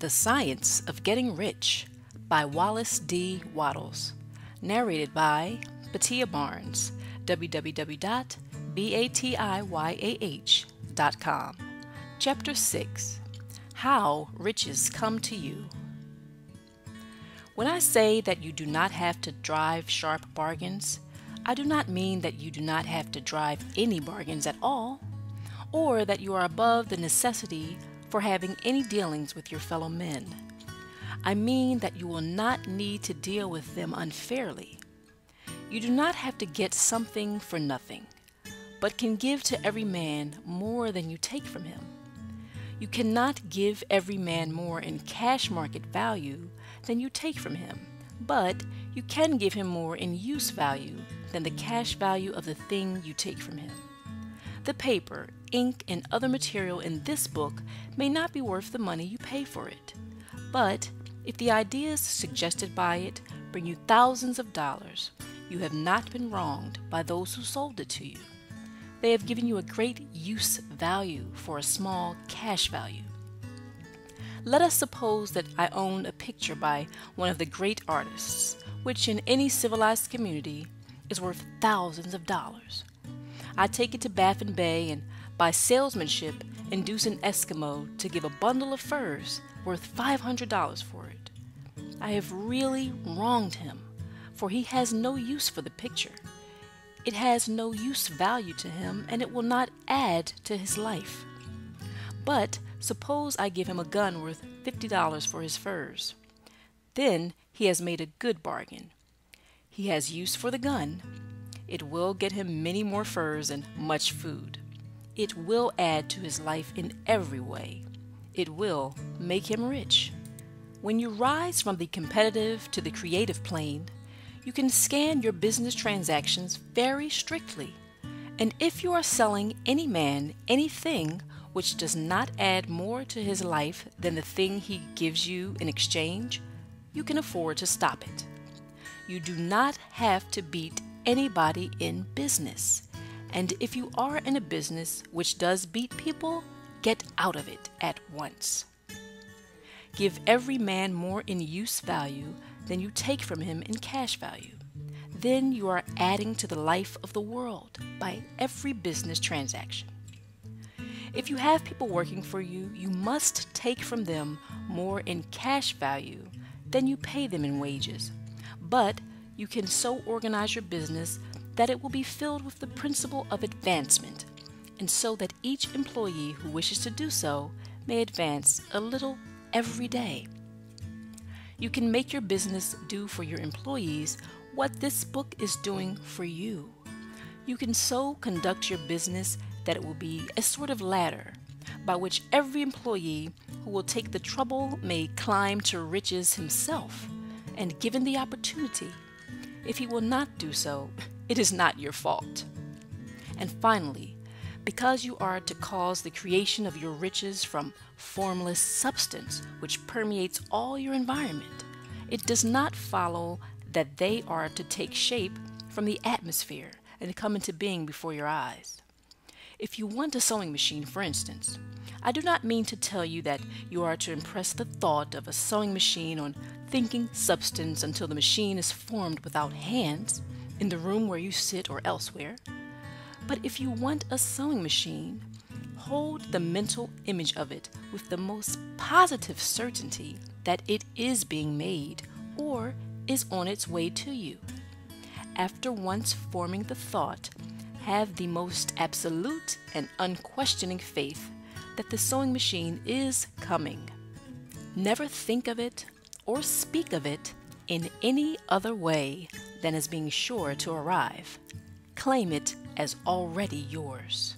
The Science of Getting Rich by Wallace D. Wattles. Narrated by Batia Barnes, www.batiyah.com. Chapter 6. How Riches Come to You. When I say that you do not have to drive sharp bargains, I do not mean that you do not have to drive any bargains at all, or that you are above the necessity for having any dealings with your fellow men. I mean that you will not need to deal with them unfairly. You do not have to get something for nothing, but can give to every man more than you take from him. You cannot give every man more in cash market value than you take from him, but you can give him more in use value than the cash value of the thing you take from him. The paper, ink, and other material in this book may not be worth the money you pay for it, but if the ideas suggested by it bring you thousands of dollars, you have not been wronged by those who sold it to you. They have given you a great use value for a small cash value. Let us suppose that I own a picture by one of the great artists, which in any civilized community is worth thousands of dollars. I take it to Baffin Bay and, by salesmanship, induce an Eskimo to give a bundle of furs worth $500 for it. I have really wronged him, for he has no use for the picture. It has no use value to him, and it will not add to his life. But suppose I give him a gun worth $50 for his furs. Then he has made a good bargain. He has use for the gun. It will get him many more furs and much food. It will add to his life in every way. It will make him rich. When you rise from the competitive to the creative plane, you can scan your business transactions very strictly. And if you are selling any man anything which does not add more to his life than the thing he gives you in exchange, you can afford to stop it. You do not have to beat anybody in business. And if you are in a business which does beat people, get out of it at once. Give every man more in use value than you take from him in cash value. Then you are adding to the life of the world by every business transaction. If you have people working for you, you must take from them more in cash value than you pay them in wages. But you can so organize your business that it will be filled with the principle of advancement, and so that each employee who wishes to do so may advance a little every day. You can make your business do for your employees what this book is doing for you. You can so conduct your business that it will be a sort of ladder by which every employee who will take the trouble may climb to riches himself, and given the opportunity. If he will not do so, it is not your fault. And finally, because you are to cause the creation of your riches from formless substance which permeates all your environment, it does not follow that they are to take shape from the atmosphere and come into being before your eyes. If you want a sewing machine, for instance, I do not mean to tell you that you are to impress the thought of a sewing machine on thinking substance until the machine is formed without hands in the room where you sit or elsewhere. But if you want a sewing machine, hold the mental image of it with the most positive certainty that it is being made or is on its way to you. After once forming the thought, have the most absolute and unquestioning faith that the sewing machine is coming. Never think of it or speak of it in any other way than as being sure to arrive. Claim it as already yours.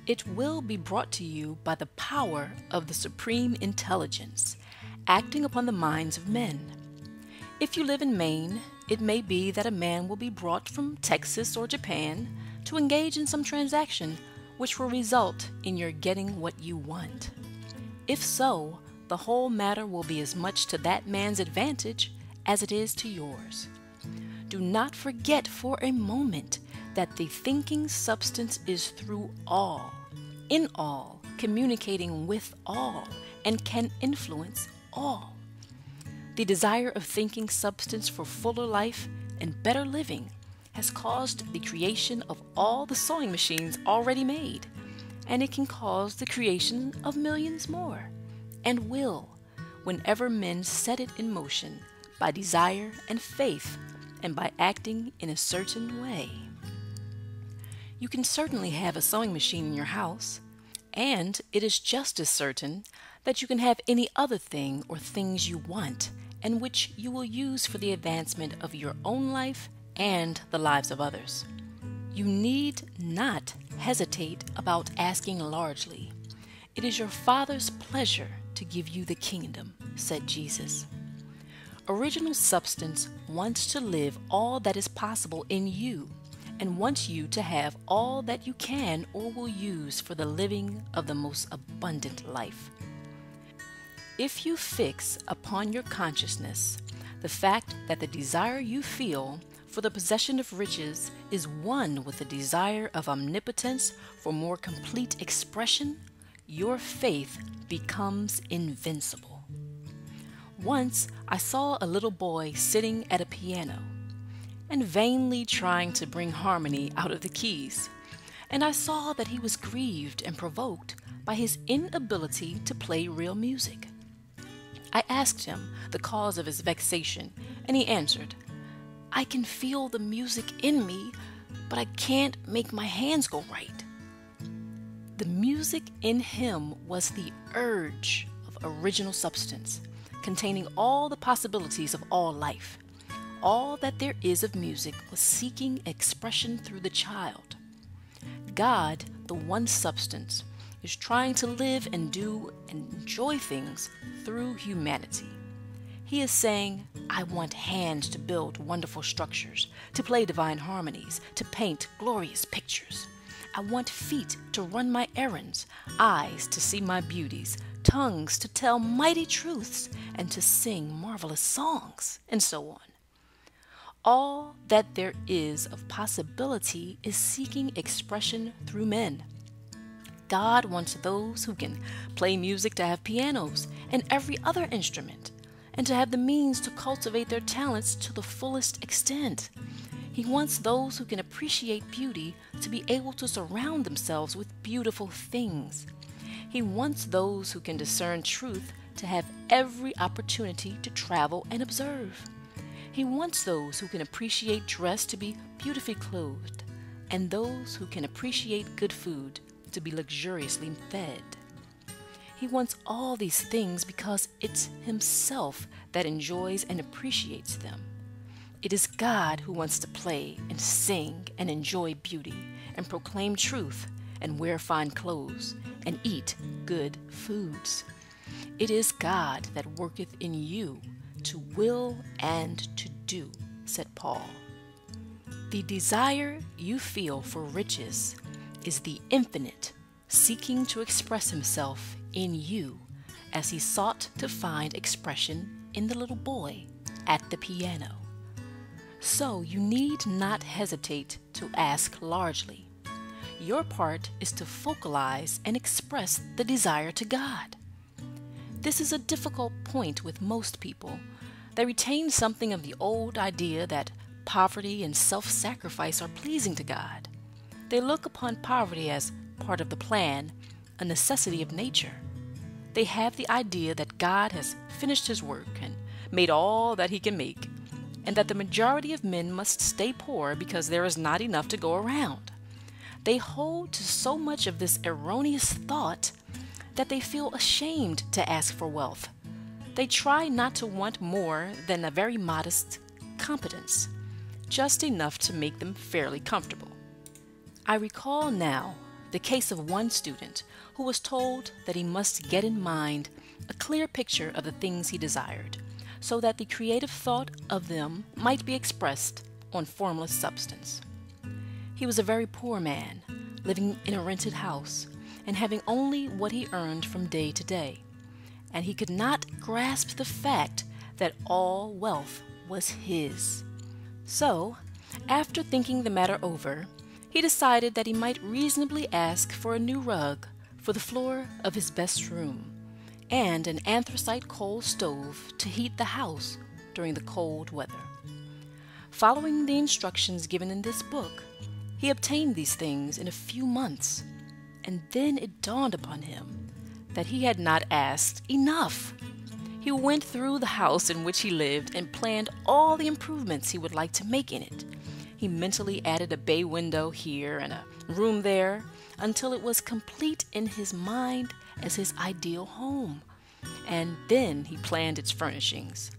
It will be brought to you by the power of the supreme intelligence acting upon the minds of men. If you live in Maine, it may be that a man will be brought from Texas or Japan to engage in some transaction which will result in your getting what you want. If so, the whole matter will be as much to that man's advantage as it is to yours. Do not forget for a moment that the thinking substance is through all, in all, communicating with all, and can influence all. The desire of thinking substance for fuller life and better living has caused the creation of all the sewing machines already made, and it can cause the creation of millions more, and will, whenever men set it in motion by desire and faith and by acting in a certain way. You can certainly have a sewing machine in your house, and it is just as certain that you can have any other thing or things you want and which you will use for the advancement of your own life and the lives of others. You need not hesitate about asking largely. It is your Father's pleasure to give you the kingdom, said Jesus. Original substance wants to live all that is possible in you and wants you to have all that you can or will use for the living of the most abundant life. If you fix upon your consciousness the fact that the desire you feel for the possession of riches is one with the desire of omnipotence for more complete expression, your faith becomes invincible. Once I saw a little boy sitting at a piano and vainly trying to bring harmony out of the keys, and I saw that he was grieved and provoked by his inability to play real music. I asked him the cause of his vexation, and he answered, "I can feel the music in me, but I can't make my hands go right." The music in him was the urge of original substance, containing all the possibilities of all life. All that there is of music was seeking expression through the child. God, the one substance, is trying to live and do and enjoy things through humanity. He is saying, "I want hands to build wonderful structures, to play divine harmonies, to paint glorious pictures. I want feet to run my errands, eyes to see my beauties, tongues to tell mighty truths, and to sing marvelous songs," and so on. All that there is of possibility is seeking expression through men. God wants those who can play music to have pianos and every other instrument, and to have the means to cultivate their talents to the fullest extent. He wants those who can appreciate beauty to be able to surround themselves with beautiful things. He wants those who can discern truth to have every opportunity to travel and observe. He wants those who can appreciate dress to be beautifully clothed, and those who can appreciate good food to be luxuriously fed. He wants all these things because it's Himself that enjoys and appreciates them. It is God who wants to play and sing and enjoy beauty and proclaim truth and wear fine clothes and eat good foods. It is God that worketh in you to will and to do, said Paul. The desire you feel for riches is the infinite seeking to express Himself in you as He sought to find expression in the little boy at the piano. So you need not hesitate to ask largely. Your part is to focalize and express the desire to God. This is a difficult point with most people. They retain something of the old idea that poverty and self-sacrifice are pleasing to God. They look upon poverty as part of the plan, a necessity of nature. They have the idea that God has finished His work and made all that He can make, and that the majority of men must stay poor because there is not enough to go around. They hold to so much of this erroneous thought that they feel ashamed to ask for wealth. They try not to want more than a very modest competence, just enough to make them fairly comfortable. I recall now the case of one student who was told that he must get in mind a clear picture of the things he desired, so that the creative thought of them might be expressed on formless substance. He was a very poor man, living in a rented house, and having only what he earned from day to day, and he could not grasp the fact that all wealth was his. So, after thinking the matter over, he decided that he might reasonably ask for a new rug for the floor of his best room, and an anthracite coal stove to heat the house during the cold weather. Following the instructions given in this book, he obtained these things in a few months, and then it dawned upon him that he had not asked enough. He went through the house in which he lived and planned all the improvements he would like to make in it. He mentally added a bay window here and a room there until it was complete in his mind as his ideal home. And then he planned its furnishings.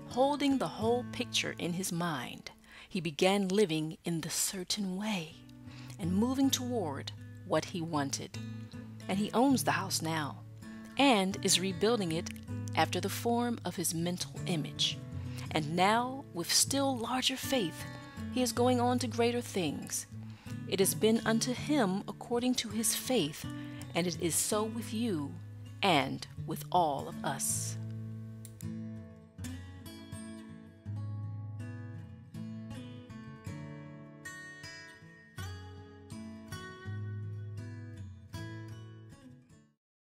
Holding the whole picture in his mind, he began living in the certain way and moving toward what he wanted. And he owns the house now and is rebuilding it after the form of his mental image. And now, with still larger faith, he is going on to greater things. It has been unto him according to his faith, and it is so with you and with all of us.